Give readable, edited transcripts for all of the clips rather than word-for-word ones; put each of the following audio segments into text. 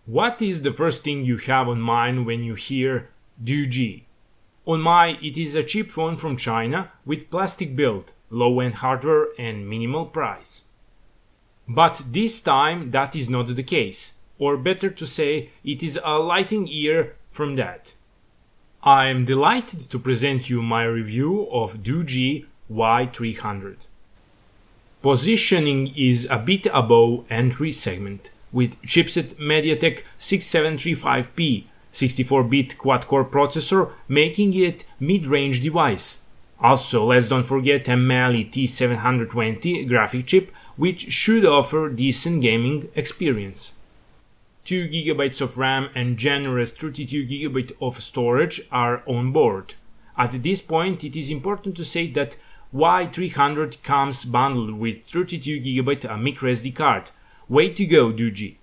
What is the first thing you have on mind when you hear DOOGEE? On my, it is a cheap phone from China with plastic build, low-end hardware and minimal price. But this time that is not the case, or better to say, it is a lighting year from that. I am delighted to present you my review of DOOGEE Y300. Positioning is a bit above entry segment, with chipset MediaTek 6735P 64-bit quad-core processor making it mid-range device. Also, let's don't forget a Mali T720 graphic chip which should offer decent gaming experience. 2GB of RAM and generous 32GB of storage are on board. At this point, it is important to say that Y300 comes bundled with 32GB microSD card. Way to go, DOOGEE!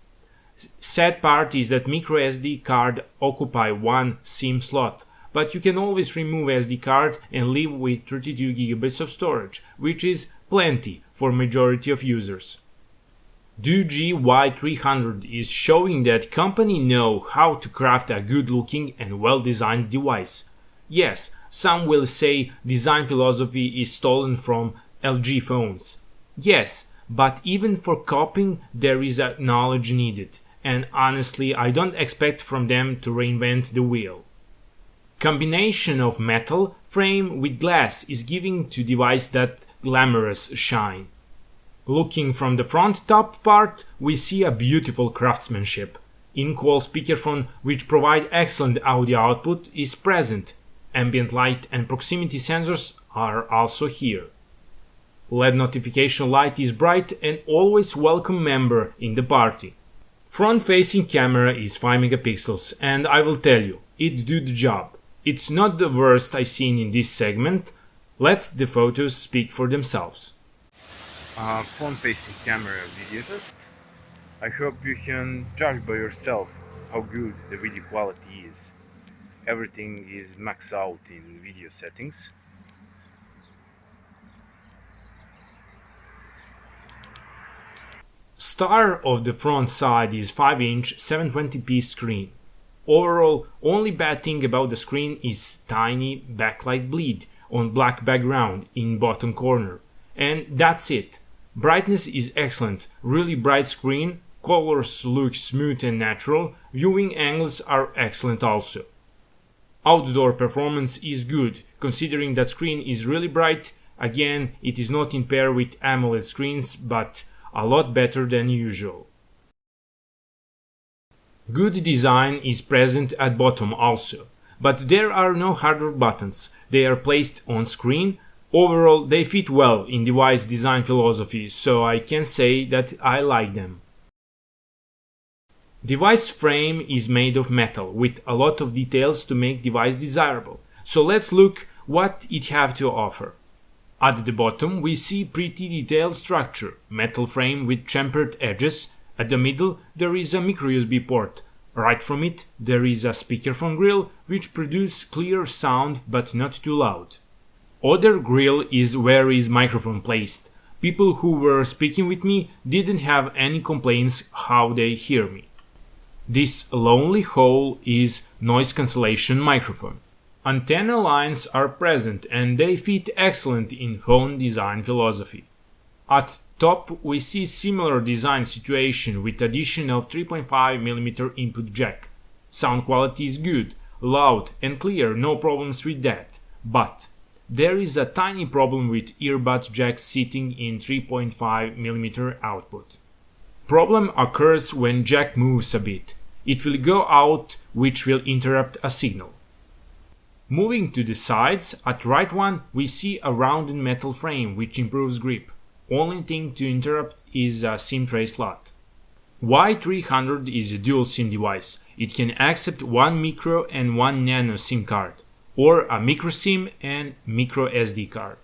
Sad part is that microSD card occupy one SIM slot, but you can always remove SD card and live with 32GB of storage, which is plenty for majority of users. DOOGEE Y300 is showing that company know how to craft a good looking and well designed device. Yes, some will say design philosophy is stolen from LG phones. Yes, but even for copying there is a knowledge needed, and honestly I don't expect from them to reinvent the wheel. Combination of metal frame with glass is giving to device that glamorous shine. Looking from the front top part, we see a beautiful craftsmanship. In-call speakerphone which provide excellent audio output is present. Ambient light and proximity sensors are also here. LED notification light is bright and always welcome member in the party. Front-facing camera is 5 megapixels and I will tell you, it do the job. It's not the worst I seen in this segment. Let the photos speak for themselves. Front-facing camera video test. I hope you can judge by yourself how good the video quality is. Everything is maxed out in video settings. Star of the front side is 5-inch 720p screen. Overall, only bad thing about the screen is tiny backlight bleed on black background in bottom corner. And that's it. Brightness is excellent, really bright screen, colors look smooth and natural, viewing angles are excellent also. Outdoor performance is good, considering that screen is really bright. Again, it is not in pair with AMOLED screens, but a lot better than usual. Good design is present at bottom also, but there are no hardware buttons, they are placed on screen. Overall, they fit well in device design philosophy, so I can say that I like them. Device frame is made of metal with a lot of details to make device desirable, so let's look what it have to offer. At the bottom we see pretty detailed structure, metal frame with chamfered edges. At the middle there is a micro USB port. Right from it there is a speakerphone grill which produces clear sound but not too loud. Other grill is where is microphone placed. People who were speaking with me didn't have any complaints how they hear me. This lonely hole is noise cancellation microphone. Antenna lines are present and they fit excellent in phone design philosophy. At top we see similar design situation with addition of 3.5mm input jack. Sound quality is good, loud and clear, no problems with that. But there is a tiny problem with earbud jack sitting in 3.5mm output. Problem occurs when jack moves a bit. It will go out, which will interrupt a signal. Moving to the sides, at right one we see a rounded metal frame which improves grip. Only thing to interrupt is a SIM tray slot. Y300 is a dual SIM device. It can accept one micro and one nano SIM card, or a micro SIM and micro SD card.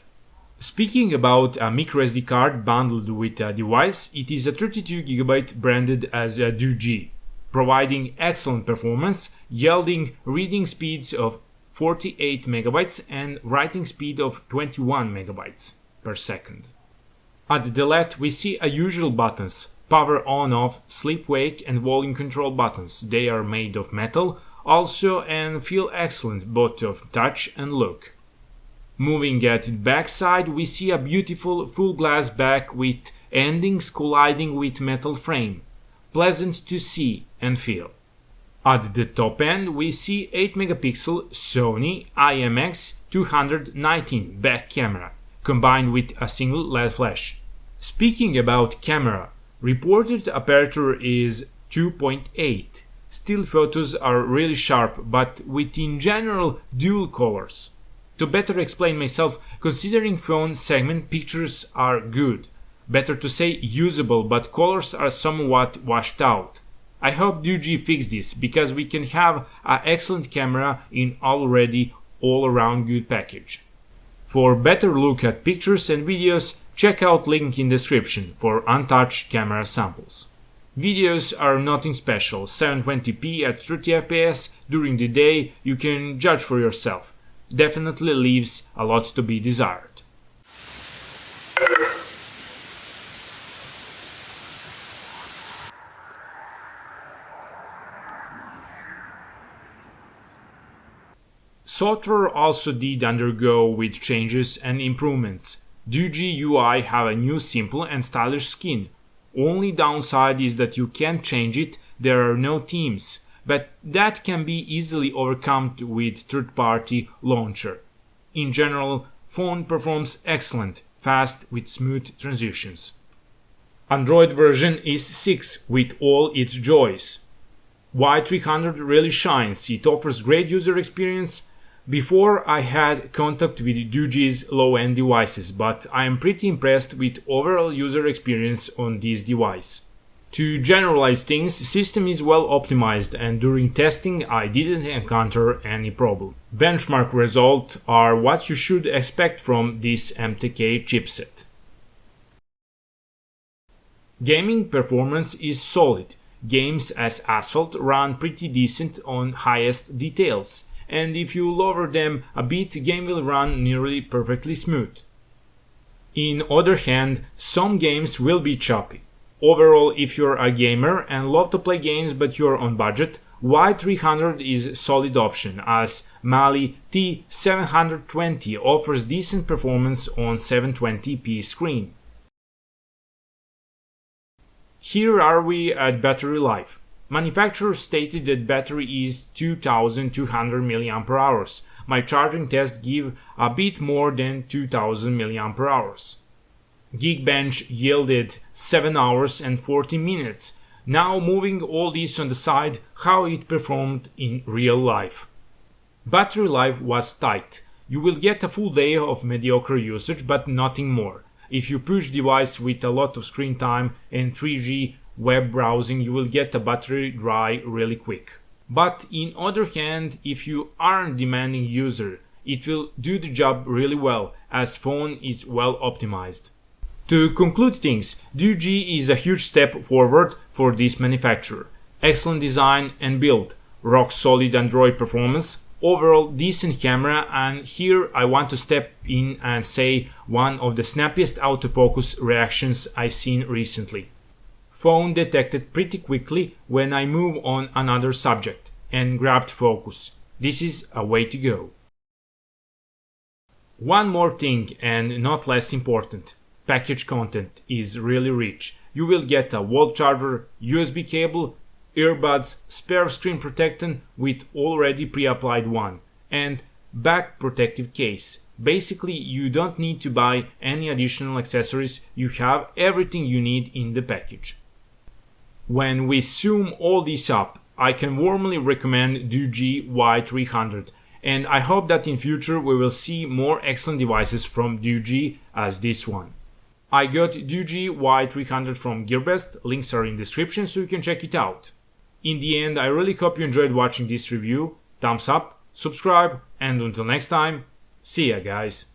Speaking about a micro SD card bundled with a device, it is a 32GB branded as a DOOGEE, providing excellent performance, yielding reading speeds of 48 MB and writing speed of 21 MB per second. At the left we see a usual buttons, power on-off, sleep-wake and volume control buttons. They are made of metal also and feel excellent both of touch and look. Moving at the back side, we see a beautiful full glass back with endings colliding with metal frame. Pleasant to see and feel. At the top end, we see 8 megapixel Sony IMX219 back camera, combined with a single LED flash. Speaking about camera, reported aperture is 2.8. Still photos are really sharp, but with in general dual colors. To better explain myself, considering phone segment, pictures are good. Better to say usable, but colors are somewhat washed out. I hope DOOGEE fix this, because we can have an excellent camera in already all-around good package. For better look at pictures and videos, check out link in description for untouched camera samples. Videos are nothing special, 720p at 30 fps during the day, you can judge for yourself. Definitely leaves a lot to be desired. Software also did undergo with changes and improvements. DOOGEE UI have a new simple and stylish skin. Only downside is that you can't change it, there are no themes, but that can be easily overcome with third-party launcher. In general, phone performs excellent, fast with smooth transitions. Android version is 6 with all its joys. Y300 really shines, it offers great user experience. Before I had contact with DOOGEE's low-end devices, but I am pretty impressed with overall user experience on this device. To generalize things, system is well optimized and during testing I didn't encounter any problem. Benchmark results are what you should expect from this MTK chipset. Gaming performance is solid. Games as Asphalt run pretty decent on highest details. And if you lower them a bit, game will run nearly perfectly smooth. In other hand, some games will be choppy. Overall, if you're a gamer and love to play games but you're on budget, Y300 is a solid option as Mali T720 offers decent performance on 720p screen. Here are we at battery life. Manufacturer stated that battery is 2200 mAh. My charging test give a bit more than 2000 mAh. Geekbench yielded 7 hours and 40 minutes. Now moving all this on the side, how it performed in real life. Battery life was tight. You will get a full day of mediocre usage but nothing more. If you push device with a lot of screen time and 3G web browsing, you will get a battery dry really quick. But in other hand, if you aren't demanding user, it will do the job really well as phone is well optimized. To conclude things, DOOGEE is a huge step forward for this manufacturer. Excellent design and build, rock solid Android performance, overall decent camera, and here I want to step in and say one of the snappiest autofocus reactions I've seen recently. Phone detected pretty quickly when I move on another subject and grabbed focus. This is a way to go. One more thing and not less important. Package content is really rich. You will get a wall charger, USB cable, earbuds, spare screen protectant with already pre-applied one, and back protective case. Basically, you don't need to buy any additional accessories, you have everything you need in the package. When we sum all this up, I can warmly recommend DOOGEE Y300, and I hope that in future we will see more excellent devices from DOOGEE as this one. I got DOOGEE Y300 from GearBest, links are in description so you can check it out. In the end, I really hope you enjoyed watching this review. Thumbs up, subscribe, and until next time, see ya guys.